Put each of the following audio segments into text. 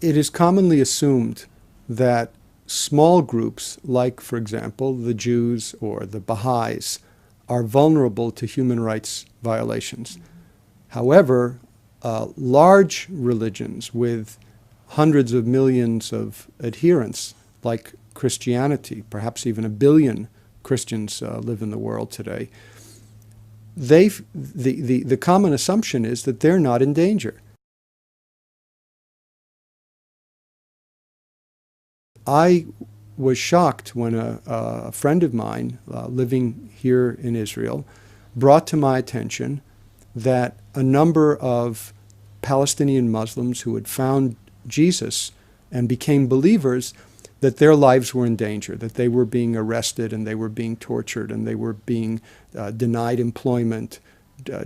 It is commonly assumed that small groups, like, for example, the Jews or the Baha'is, are vulnerable to human rights violations. However, large religions with hundreds of millions of adherents, like Christianity, perhaps even 1 billion Christians live in the world today, the common assumption is that they're not in danger. I was shocked when a friend of mine living here in Israel brought to my attention that a number of Palestinian Muslims who had found Jesus and became believers, that their lives were in danger, that they were being arrested and they were being tortured and they were being denied employment,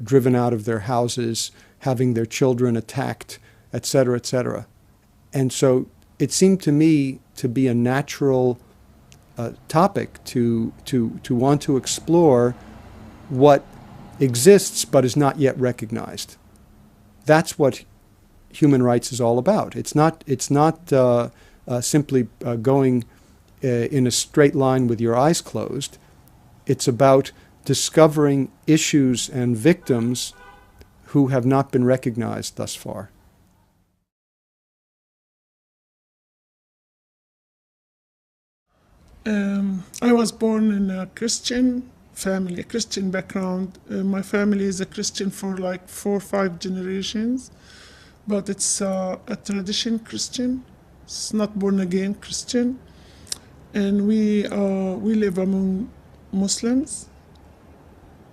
driven out of their houses, having their children attacked, etc., etc. And so it seemed to me to be a natural topic to want to explore what exists but is not yet recognized. That's what human rights is all about. It's not simply going in a straight line with your eyes closed. It's about discovering issues and victims who have not been recognized thus far. I was born in a Christian family, a Christian background. My family is a Christian for like 4 or 5 generations, but it's a tradition Christian. It's not born again Christian, and we live among Muslims.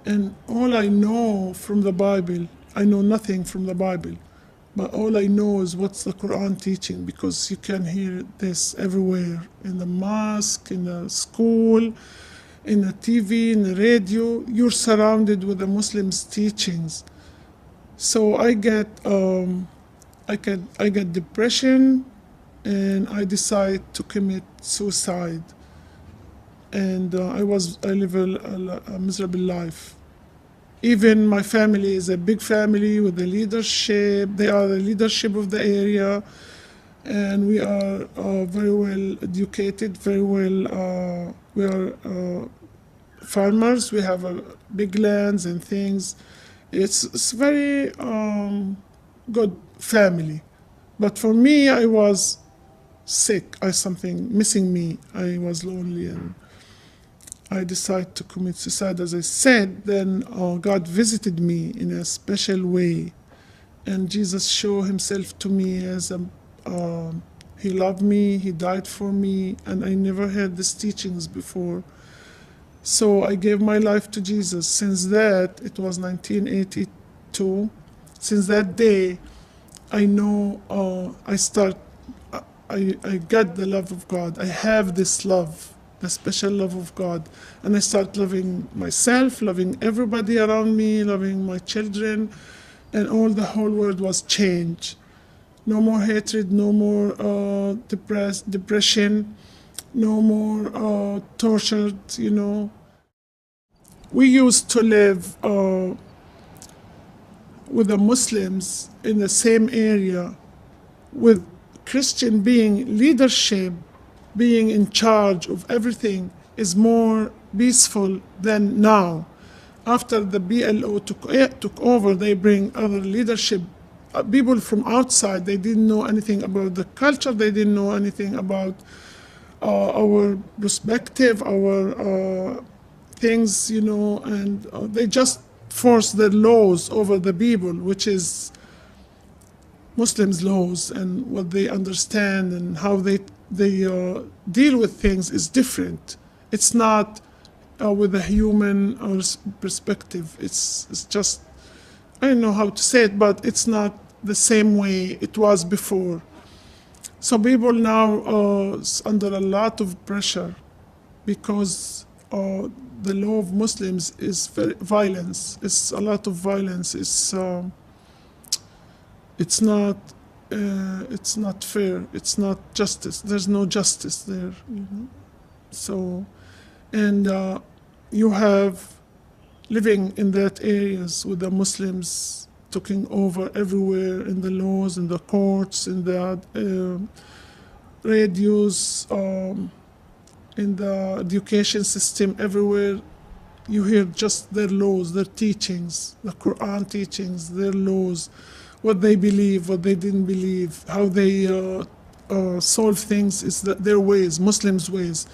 And all I know from the Bible, I know nothing from the Bible, but all I know is what's the Quran teaching, because you can hear this everywhere, in the mosque, in the school, in the TV, in the radio. You're surrounded with the Muslims' teachings. So I get depression, and I decide to commit suicide. And I live a miserable life. Even my family is a big family with the leadership. They are the leadership of the area, and we are very well educated, very well, we are farmers. We have big lands and things. It's very good family. But for me, I was sick. Something missing me. I was lonely, and I decided to commit suicide. As I said, then God visited me in a special way, and Jesus showed himself to me as he loved me, he died for me, and I never heard these teachings before. So I gave my life to Jesus. Since that, it was 1982, since that day, I know I got the love of God. I have this love, the special love of God. And I start loving myself, loving everybody around me, loving my children, and the whole world was changed. No more hatred, no more depression, no more tortured, We used to live with the Muslims in the same area, with Christian being leadership, being in charge of everything, is more peaceful than now. After the BLO took over, they bring other leadership, people from outside. They didn't know anything about the culture, they didn't know anything about our perspective, our things, and they just force their laws over the people, which is Muslims' laws, and what they understand and how they deal with things is different. It's not with a human perspective. It's just, I don't know how to say it, but it's not the same way it was before. So people now are under a lot of pressure because the law of Muslims is violence. It's a lot of violence. It's not fair. It's not justice. There's no justice there. So, and you have living in that areas with the Muslims taking over everywhere, in the laws, in the courts, in the radios, in the education system, everywhere. You hear just their laws, their teachings, the Quran teachings, their laws, what they believe, what they didn't believe, how they solve things, is their ways, Muslims' ways.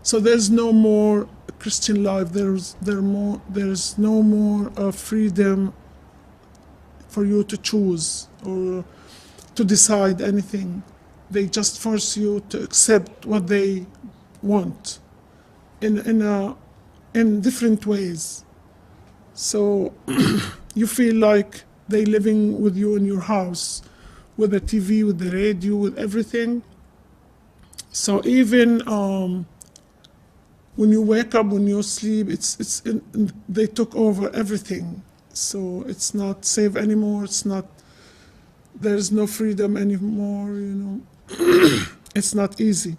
So there's no more Christian life. There's no more freedom for you to choose or to decide anything. They just force you to accept what they want in different ways. So you feel like they living with you in your house, with the TV, with the radio, with everything. So even when you wake up, when you sleep, they took over everything. So it's not safe anymore. There's no freedom anymore, It's not easy.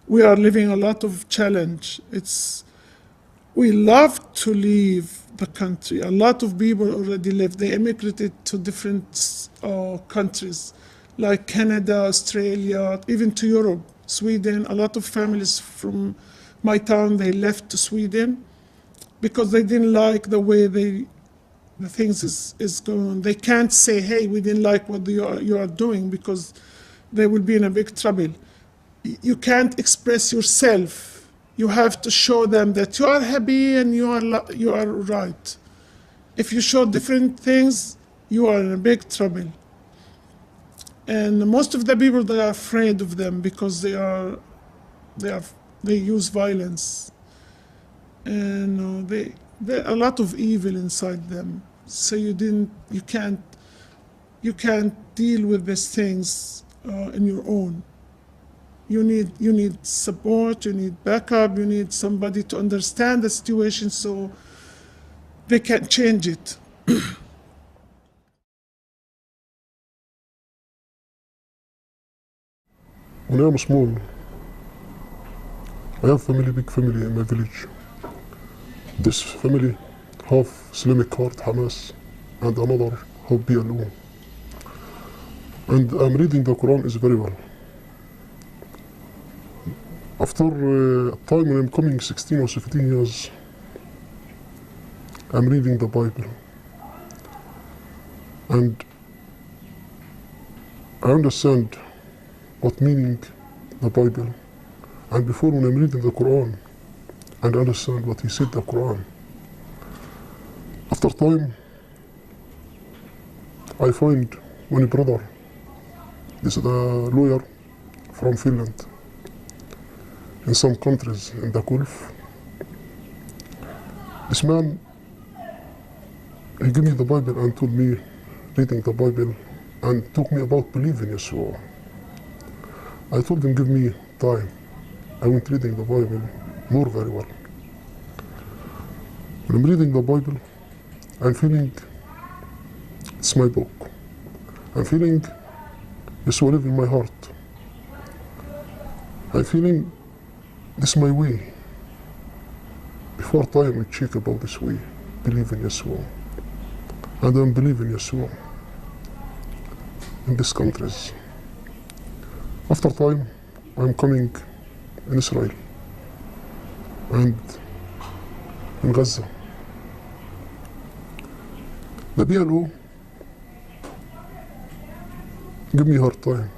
We are living a lot of challenge. We love to leave the country. A lot of people already left. They emigrated to different countries, like Canada, Australia, even to Europe, Sweden. A lot of families from my town, they left to Sweden because they didn't like the way the things is going on. They can't say, hey, we didn't like what you are doing, because they will be in a big trouble. You can't express yourself. You have to show them that you are happy and you are right. If you show different things, you are in a big trouble. And most of the people, they are afraid of them because they use violence, and there are a lot of evil inside them. So you can't deal with these things on your own. You need support, you need backup, you need somebody to understand the situation so they can change it. When I am small, I have big family in my village. This family half Islamic heart, Hamas, and another half PLO. And I'm reading the Quran is very well. After a time when I'm coming 16 or 17 years, I'm reading the Bible. And I understand what meaning the Bible. And before, when I'm reading the Quran and understand what he said the Quran, after time, I find one brother. This is a lawyer from Finland. In some countries in the Gulf. This man, he gave me the Bible and told me reading the Bible and told me about believing Yeshua. I told him, give me time. I went reading the Bible more very well. When I'm reading the Bible, I'm feeling it's my book. I'm feeling Yeshua live in my heart. I'm feeling this is my way. Before time, we check about this way, believe in Yeshua. And I'm believing Yeshua in these countries. After time, I'm coming in Israel and in Gaza. The PLO give me a hard time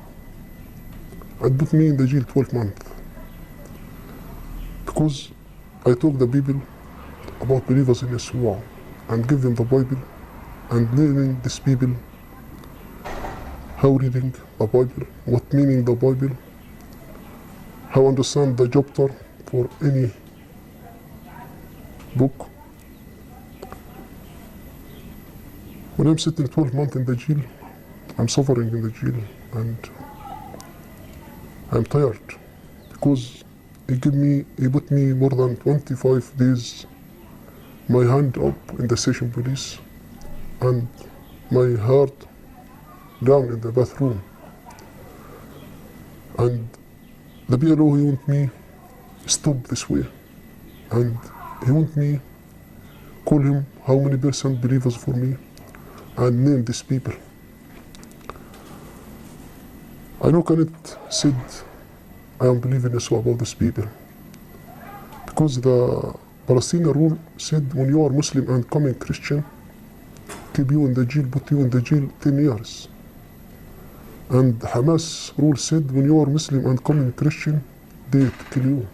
and put me in the jail 12 months. Because I talk the people about believers in Yeshua and give them the Bible and learning these people how reading the Bible, what meaning the Bible, how understand the chapter for any book. When I'm sitting 12 months in the jail, I'm suffering in the jail and I'm tired because he put me more than 25 days, my hand up in the station police and my heart down in the bathroom. And the PLO, he want me stop this way. And he want me call him how many percent believers for me, and name these people. I know cannot said I am believing Yeshua about these people, because the Palestinian rule said when you are Muslim and coming Christian, keep you in the jail, put you in the jail 10 years. And Hamas rule said when you are Muslim and coming Christian, they kill you.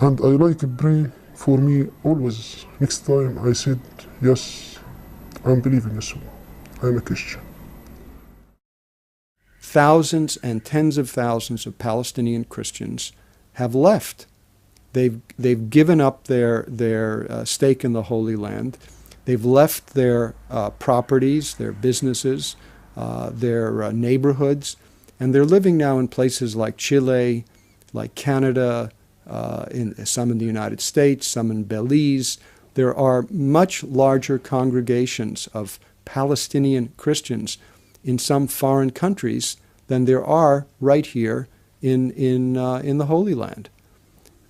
And I like to pray for me always. Next time I said, yes, I'm believing Yeshua. I'm a Christian. Thousands and tens of thousands of Palestinian Christians have left. They've given up their stake in the Holy Land. They've left their properties, their businesses, their neighborhoods, and they're living now in places like Chile, like Canada, some in the United States, some in Belize. There are much larger congregations of Palestinian Christians in some foreign countries than there are right here in the Holy Land.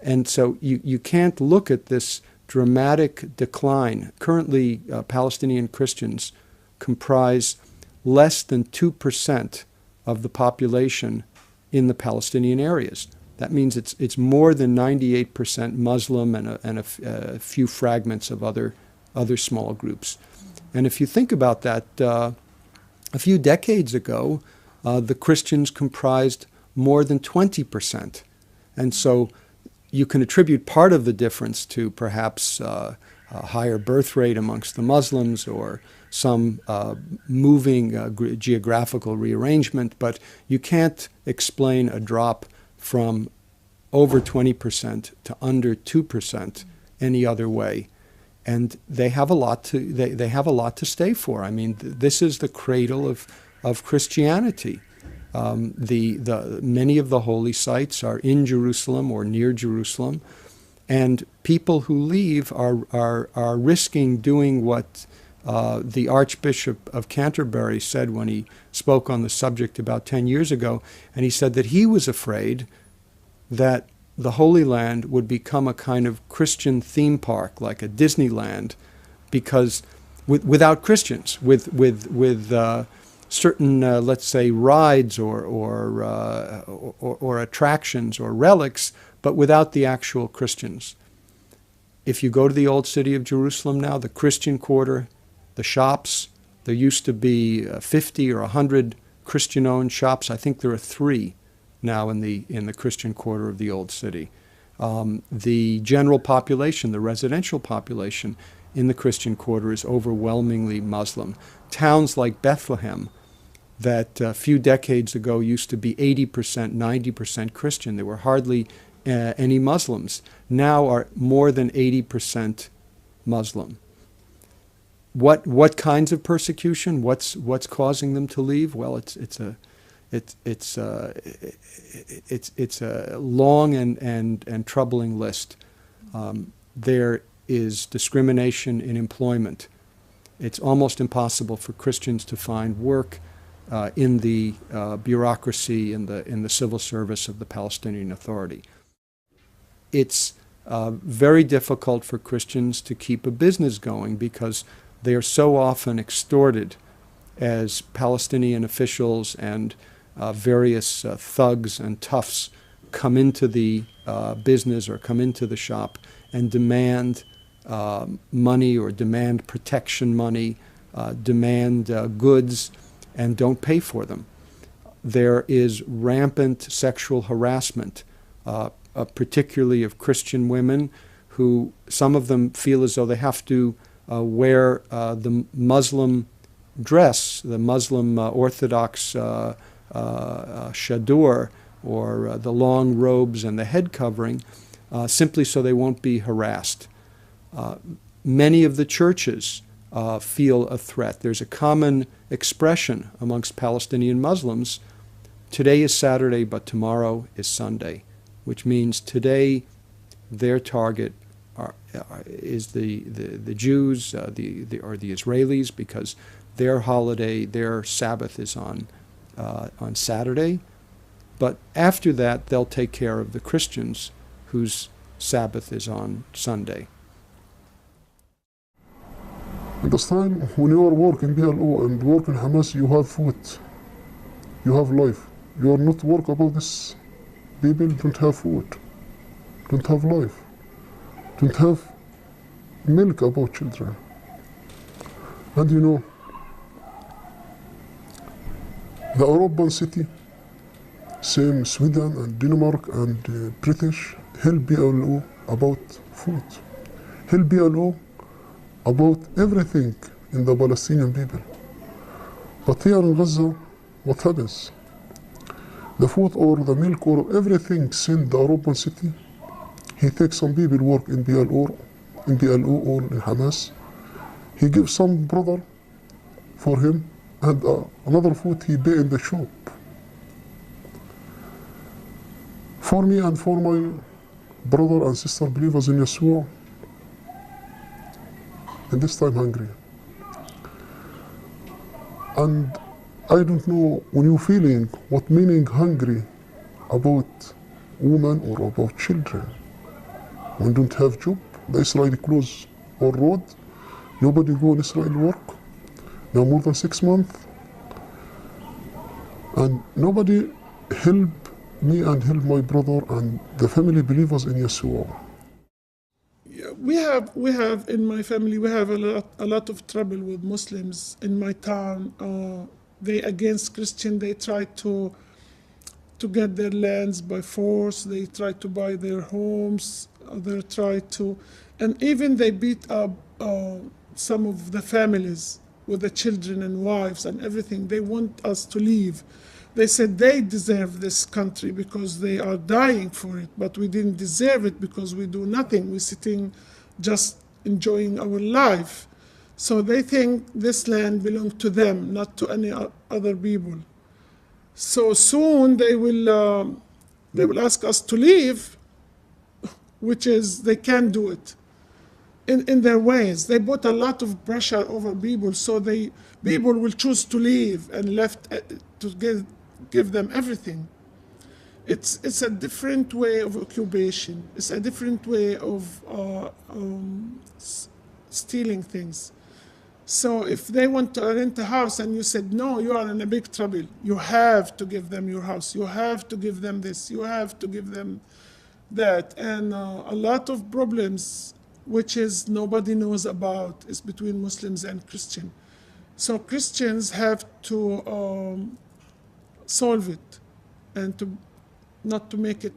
And so you can't look at this dramatic decline. Currently, Palestinian Christians comprise less than 2% of the population in the Palestinian areas. That means it's more than 98% Muslim and a few fragments of other small groups. And if you think about that, a few decades ago, the Christians comprised more than 20%. And so you can attribute part of the difference to perhaps a higher birth rate amongst the Muslims or some moving geographical rearrangement, but you can't explain a drop from over 20% to under 2% any other way. And they have a lot to they have a lot to stay for. I mean, this is the cradle of Christianity. Many of the holy sites are in Jerusalem or near Jerusalem, and people who leave are risking doing what the Archbishop of Canterbury said when he spoke on the subject about 10 years ago, and he said that he was afraid that the Holy Land would become a kind of Christian theme park, like a Disneyland, because without Christians, with certain, let's say, rides or attractions or relics, but without the actual Christians. If you go to the old city of Jerusalem now, the Christian quarter, the shops, there used to be 50 or 100 Christian-owned shops. I think there are 3 now in the Christian quarter of the old city. The general population, the residential population in the Christian quarter is overwhelmingly Muslim. Towns like Bethlehem, that a few decades ago used to be 80%, 90% Christian. There were hardly any Muslims. Now are more than 80% Muslim. What kinds of persecution? What's causing them to leave? Well, it's a long and troubling list. There is discrimination in employment. It's almost impossible for Christians to find work in the bureaucracy in the civil service of the Palestinian Authority. It's very difficult for Christians to keep a business going because they are so often extorted as Palestinian officials and various thugs and toughs come into the business or come into the shop and demand money or demand protection money, demand goods, and don't pay for them. There is rampant sexual harassment, particularly of Christian women, who some of them feel as though they have to wear the Muslim dress, the Muslim Orthodox shadur, or the long robes and the head covering, simply so they won't be harassed. Many of the churches feel a threat. There's a common expression amongst Palestinian Muslims: today is Saturday, but tomorrow is Sunday, which means today their target is the Jews or the Israelis, because their holiday, their Sabbath is on Saturday. But after that, they'll take care of the Christians whose Sabbath is on Sunday. And this time, when you are working PLO and working Hamas, you have food, you have life. You are not work about this. People don't have food, don't have life, don't have milk about children. And you know, the European city, same Sweden and Denmark and British, help PLO about food, help PLO about everything in the Palestinian people. But here in Gaza, what happens? The food or the milk or everything sent the European city. He takes some people work in PLO or in Hamas. He gives some brother for him and another food he pay in the shop. For me and for my brother and sister believers in Yeshua, and this time hungry. And I don't know when you're feeling what meaning hungry about women or about children. When don't have job, the Israeli close or road, nobody go in Israel work, now more than 6 months. And nobody help me and help my brother and the family believers in Yeshua. Yeah, we have in my family, we have a lot of trouble with Muslims in my town. They against Christian, they try to get their lands by force, they try to buy their homes, they try to, and even they beat up some of the families with the children and wives and everything. They want us to leave. They said they deserve this country because they are dying for it, but we didn't deserve it because we do nothing. We're sitting just enjoying our life. So they think this land belongs to them, not to any other people. So soon they will ask us to leave, which is they can't do it in their ways. They put a lot of pressure over people, so people will choose to leave and left to give them everything. It's a different way of occupation. It's a different way of stealing things. So if they want to rent a house and you said, no, you are in a big trouble, you have to give them your house, you have to give them this, you have to give them that. And a lot of problems, which is nobody knows about, is between Muslims and Christians. So Christians have to solve it and not to make it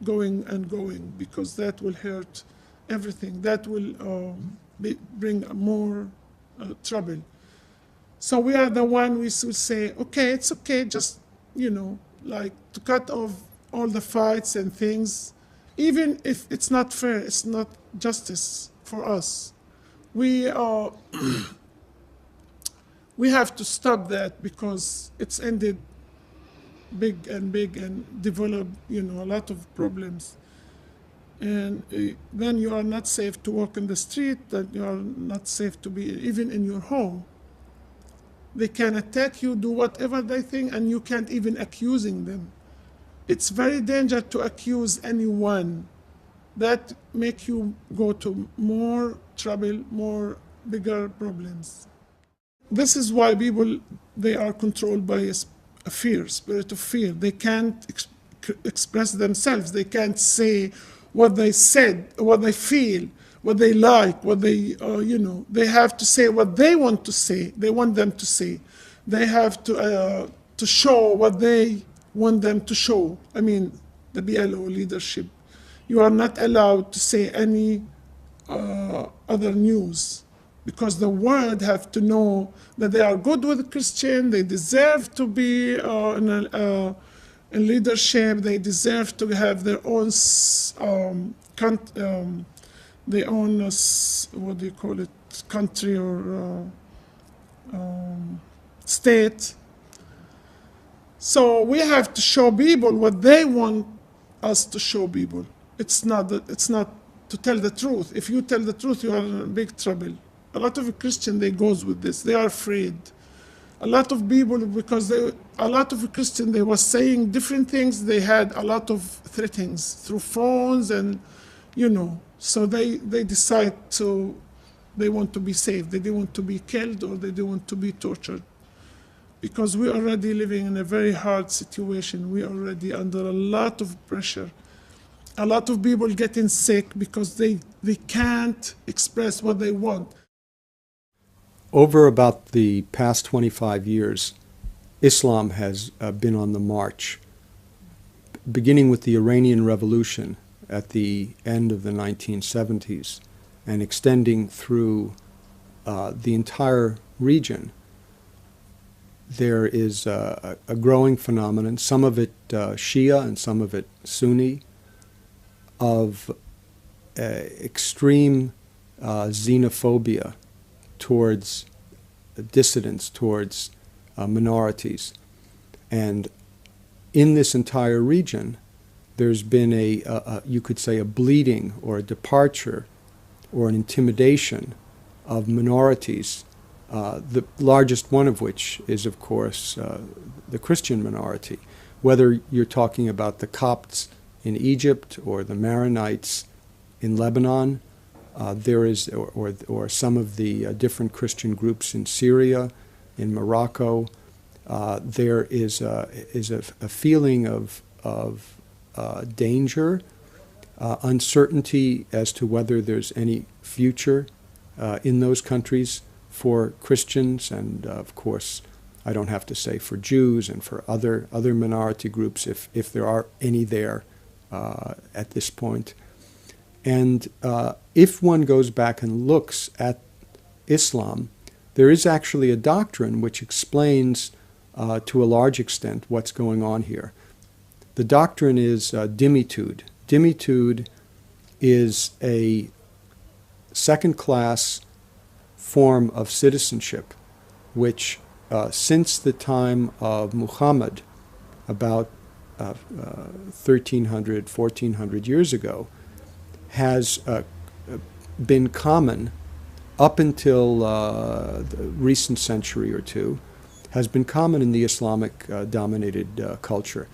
going and going, because that will hurt everything. That will bring more trouble. So we are the one we should say, okay, it's okay, just, like to cut off all the fights and things, even if it's not fair, it's not justice for us. We have to stop that because it's ended big and developed, a lot of problems. And then you are not safe to walk in the street, that you are not safe to be even in your home. They can attack you, do whatever they think, and you can't even accusing them. It's very dangerous to accuse anyone. That make you go to more trouble, more bigger problems. This is why people, they are controlled by a fear, spirit of fear. They can't express themselves. They can't say what they said, what they feel, what they like, what they, they have to say what they want to say. They want them to say. They have to show what they want them to show. I mean, the PLO leadership. You are not allowed to say any other news, because the world have to know that they are good with Christian. They deserve to be in leadership. They deserve to have their own what do you call it, country or state. So we have to show people what they want us to show people. It's not to tell the truth. If you tell the truth, you are in big trouble. A lot of Christians, they goes with this. They are afraid. A lot of people, because a lot of Christians, they were saying different things. They had a lot of threats through phones and, so they decide to They want to be saved. They don't want to be killed, or they don't want to be tortured. Because we're already living in a very hard situation. We're already under a lot of pressure. A lot of people getting sick because they can't express what they want. Over about the past 25 years, Islam has been on the march, beginning with the Iranian Revolution at the end of the 1970s and extending through the entire region. There is a growing phenomenon, some of it Shia and some of it Sunni, of extreme xenophobia towards dissidents, towards minorities. And in this entire region, there's been you could say, a bleeding or a departure or an intimidation of minorities, the largest one of which is, of course, the Christian minority. Whether you're talking about the Copts in Egypt or the Maronites in Lebanon, there is, or some of the different Christian groups in Syria, in Morocco, there is a feeling of danger, uncertainty as to whether there's any future in those countries for Christians, and of course, I don't have to say for Jews and for other minority groups, if there are any there at this point. And if one goes back and looks at Islam, there is actually a doctrine which explains to a large extent what's going on here. The doctrine is dhimitude. Dhimitude is a second-class form of citizenship which, since the time of Muhammad, about 1,300, 1,400 years ago, has been common up until the recent century or two, has been common in the Islamic dominated culture.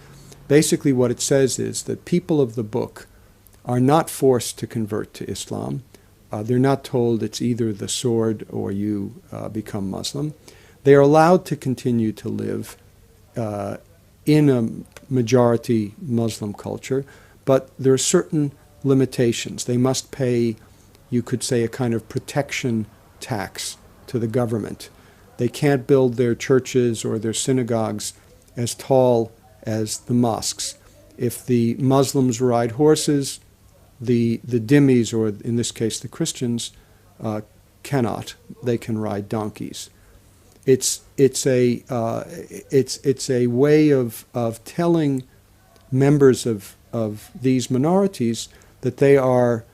Basically what it says is that people of the book are not forced to convert to Islam. They're not told it's either the sword or you become Muslim. They are allowed to continue to live in a majority Muslim culture, but there are certain limitations. They must pay, you could say, a kind of protection tax to the government. They can't build their churches or their synagogues as tall as the mosques. If the Muslims ride horses, the dhimmis, or in this case the Christians, cannot. They can ride donkeys. It's a way of telling members of these minorities that they are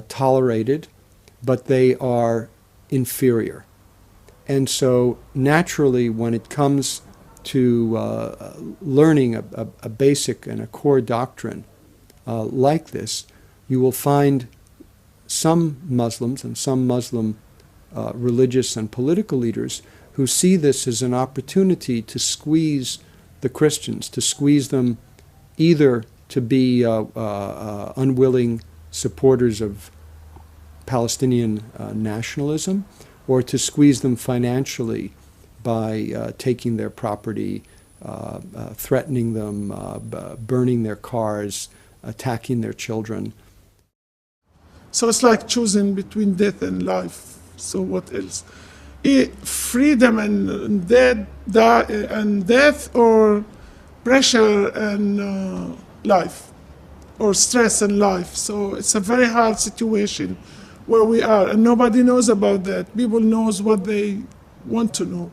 tolerated, but they are inferior. And so naturally, when it comes to learning a basic and a core doctrine like this, you will find some Muslims and some Muslim religious and political leaders who see this as an opportunity to squeeze the Christians, to squeeze them either to be unwilling supporters of Palestinian nationalism, or to squeeze them financially by taking their property, threatening them, burning their cars, attacking their children. So it's like choosing between death and life. So what else? Freedom and death, or pressure and life, or stress and life. So it's a very hard situation where we are, and nobody knows about that. People knows what they want to know,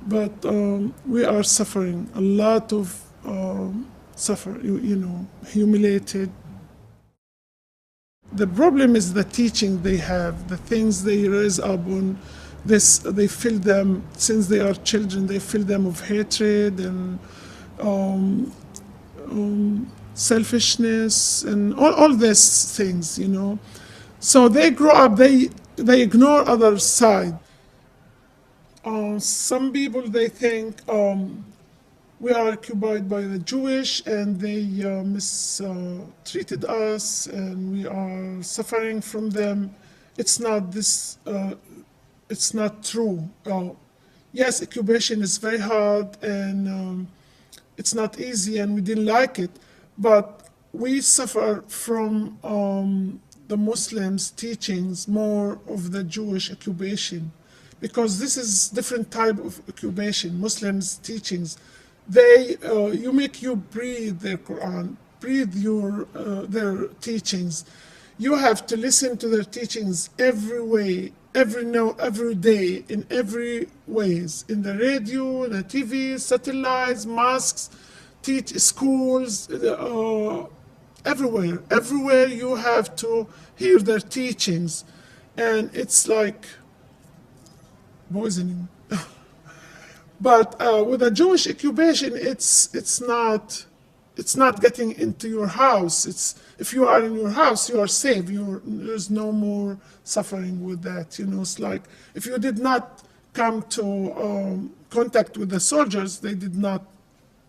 but we are suffering a lot of humiliated. The problem is the teaching they have, the things they raise up on. This, they fill them, since they are children, they fill them with hatred and selfishness and all these things, So they grow up, they ignore other side. Some people, they think we are occupied by the Jewish and they mistreated us and we are suffering from them. it's not this. It's not true. Yes, occupation is very hard and it's not easy, and we didn't like it, but we suffer from the Muslims' teachings more of the Jewish occupation, because this is different type of occupation. Muslims' teachings, they you make you breathe their Quran, breathe their teachings. You have to listen to their teachings every way, every day, in every ways, in the radio, the TV, satellites, mosques, schools, everywhere. Everywhere you have to hear their teachings, and it's like poisoning. But with a Jewish occupation, it's not getting into your house. If you are in your house, you are safe. There's no more suffering with that. It's like if you did not come to contact with the soldiers, they did not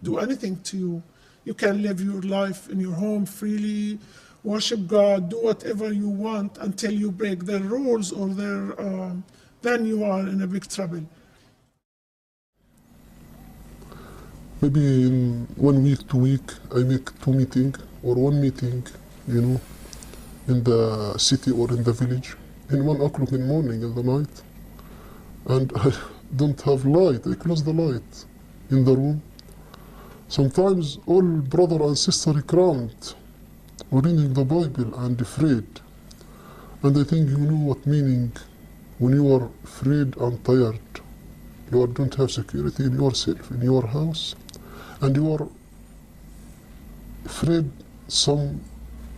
do anything to you. You can live your life in your home freely, worship God, do whatever you want until you break their rules or then you are in a big trouble. Maybe in 1 week, 2 weeks, I make 2 meetings or 1 meeting, in the city or in the village, in 1 o'clock in the morning, in the night. And I don't have light, I close the light in the room. Sometimes all brother and sister cramped, reading the Bible and afraid. And I think you know what meaning when you are afraid and tired. You don't have security in yourself, in your house, and you are afraid some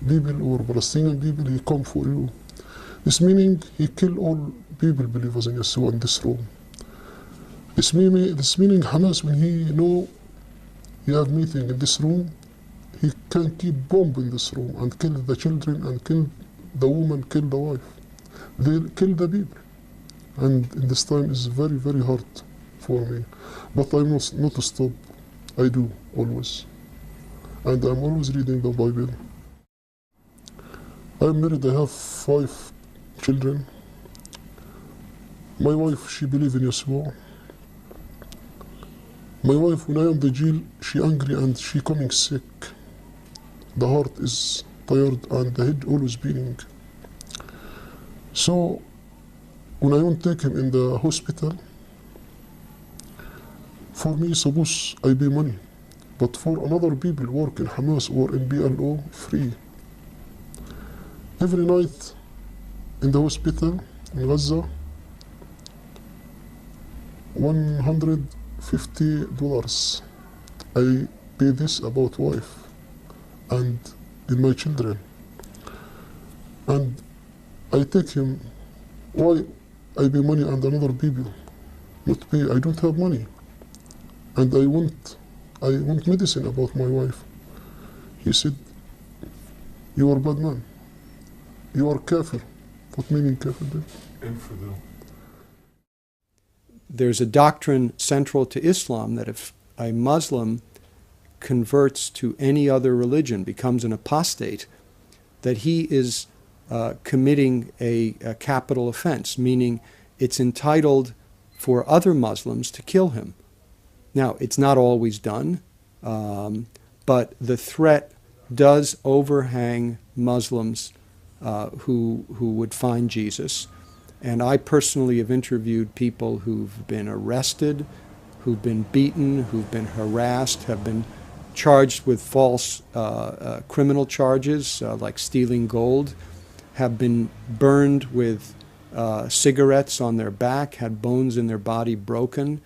people or Palestinian people, he come for you. This meaning he kill all people believers in Yeshua in this room. This meaning Hamas, when he know he have meeting in this room, he can keep bomb in this room and kill the children and kill the woman, kill the wife. They kill the people. And in this time is very, very hard for me. But I must not stop. I do, always. And I'm always reading the Bible. I'm married, I have 5 children. My wife, she believes in Yeshua. My wife, when I am the jail, she angry and she coming sick. The heart is tired and the head always beating. So, when I want to take him in the hospital, for me, suppose I pay money. But for another people work in Hamas or in BLO, free. Every night in the hospital in Gaza, $150. I pay this about wife and in my children. And I take him, why I pay money and another people not pay? I don't have money. And I want medicine about my wife. He said, you are a bad man. You are kafir. What meaning kafir? Infidel. There's a doctrine central to Islam that if a Muslim converts to any other religion, becomes an apostate, that he is committing a capital offense, meaning it's entitled for other Muslims to kill him. Now, it's not always done, but the threat does overhang Muslims who would find Jesus. And I personally have interviewed people who've been arrested, who've been beaten, who've been harassed, have been charged with false criminal charges like stealing gold, have been burned with cigarettes on their back, had bones in their body broken.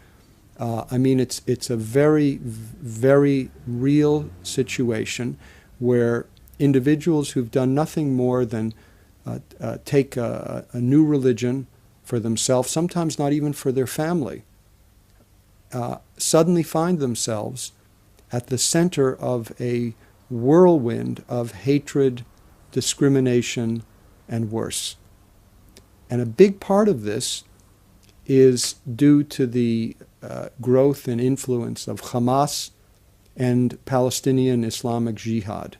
I mean, it's a very, very real situation where individuals who've done nothing more than take a new religion for themselves, sometimes not even for their family, suddenly find themselves at the center of a whirlwind of hatred, discrimination, and worse. And a big part of this is due to the growth and influence of Hamas and Palestinian Islamic Jihad.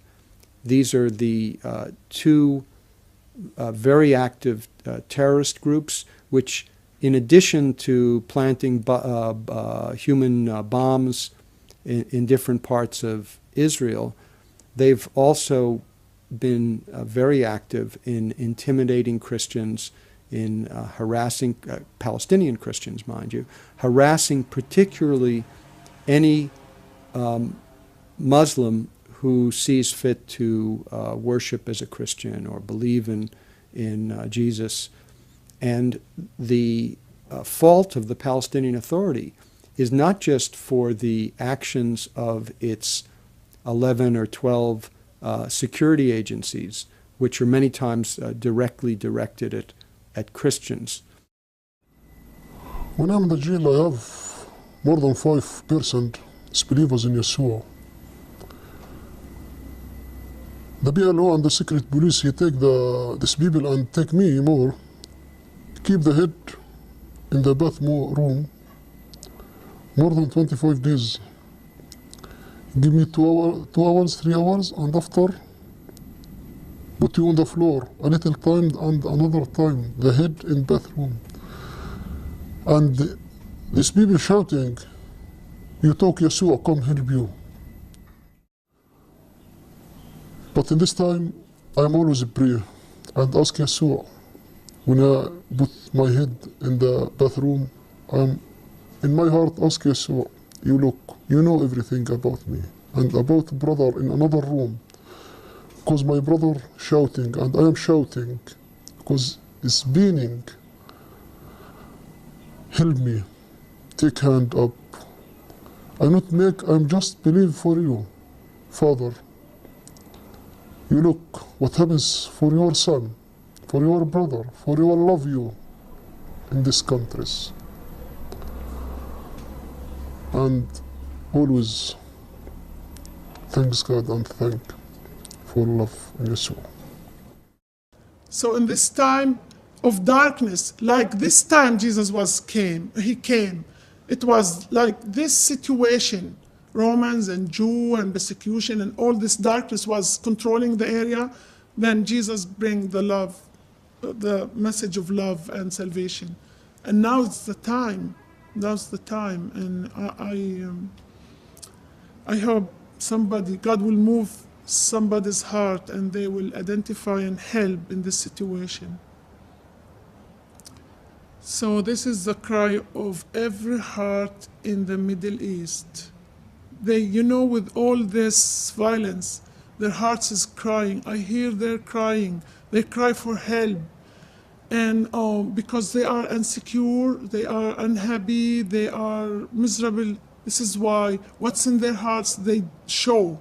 These are the two very active terrorist groups, which, in addition to planting human bombs in different parts of Israel, they've also been very active in intimidating Christians, in harassing Palestinian Christians, mind you, harassing particularly any Muslim who sees fit to worship as a Christian or believe in Jesus. And the fault of the Palestinian Authority is not just for the actions of its 11 or 12 security agencies, which are many times directly directed at Christians. When I'm in the jail, I have more than 5% believers in Yeshua. The PLO and the secret police, he take these people and take me more, keep the head in the bathroom more than 25 days. Give me 2 hours, 3 hours, and after put you on the floor a little time and another time, the head in bathroom. And these people shouting, you talk Yeshua, come help you. But in this time, I'm always pray and ask Yeshua. When I put my head in the bathroom, I'm in my heart ask Yeshua, you look, you know everything about me and about brother in another room. Because my brother shouting and I am shouting because it's beating. Help me, take hand up. I'm just believe for you, Father. You look what happens for your son, for your brother, for your love you in these countries. And always thanks God and thank for love in Yeshua. So in this time of darkness, like this time Jesus he came. It was like this situation, Romans and Jew and persecution and all this darkness was controlling the area. Then Jesus bring the love, the message of love and salvation. And now it's the time. Now's the time. And I hope God will move somebody's heart and they will identify and help in this situation. So this is the cry of every heart in the Middle East. They, with all this violence, their hearts is crying. I hear they're crying. They cry for help. And because they are insecure, they are unhappy, they are miserable. This is why what's in their hearts, they show.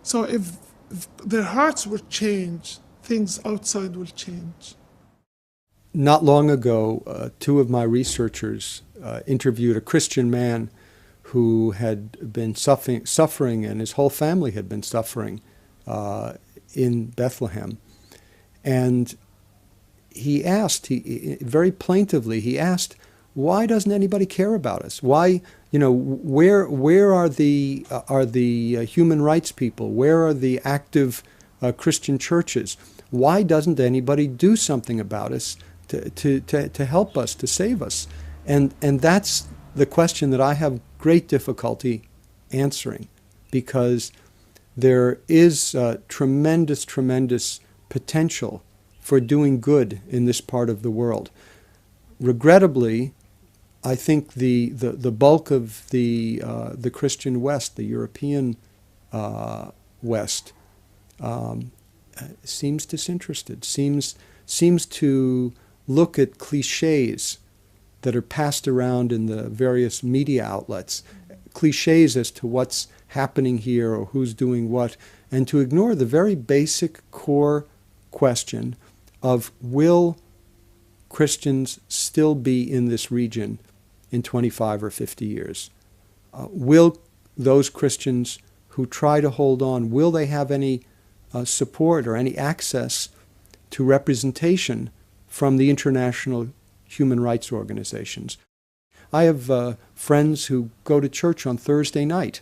So if their hearts will change, things outside will change. Not long ago, 2 of my researchers interviewed a Christian man who had been suffering, and his whole family had been suffering in Bethlehem. And he asked, very plaintively, he asked, why doesn't anybody care about us? Why, where are the human rights people? Where are the active Christian churches? Why doesn't anybody do something about us to help us, to save us? And that's the question that I have great difficulty answering, because there is tremendous potential for doing good in this part of the world. Regrettably, I think the bulk of the Christian West, the European West, seems disinterested, seems to look at cliches that are passed around in the various media outlets, cliches as to what's happening here or who's doing what, and to ignore the very basic core question of, will Christians still be in this region in 25 or 50 years? Will those Christians who try to hold on, will they have any support or any access to representation from the international human rights organizations? I have friends who go to church on Thursday night,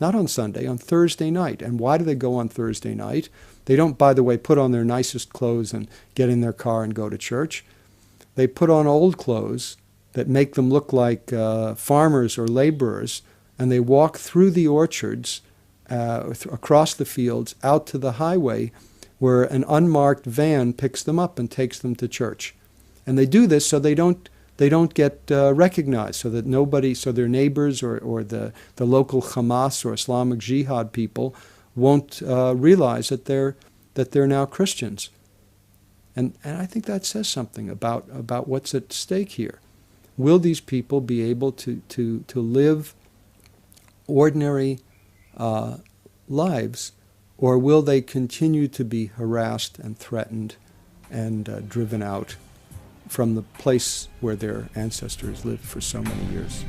not on Sunday, on Thursday night. And why do they go on Thursday night? They don't, by the way, put on their nicest clothes and get in their car and go to church. They put on old clothes that make them look like farmers or laborers, and they walk through the orchards, across the fields, out to the highway, where an unmarked van picks them up and takes them to church. And they do this so they don't get recognized, so that nobody, so their neighbors or the local Hamas or Islamic Jihad people won't realize that they're now Christians. And I think that says something about what's at stake here. Will these people be able to live ordinary lives, or will they continue to be harassed and threatened and driven out from the place where their ancestors lived for so many years?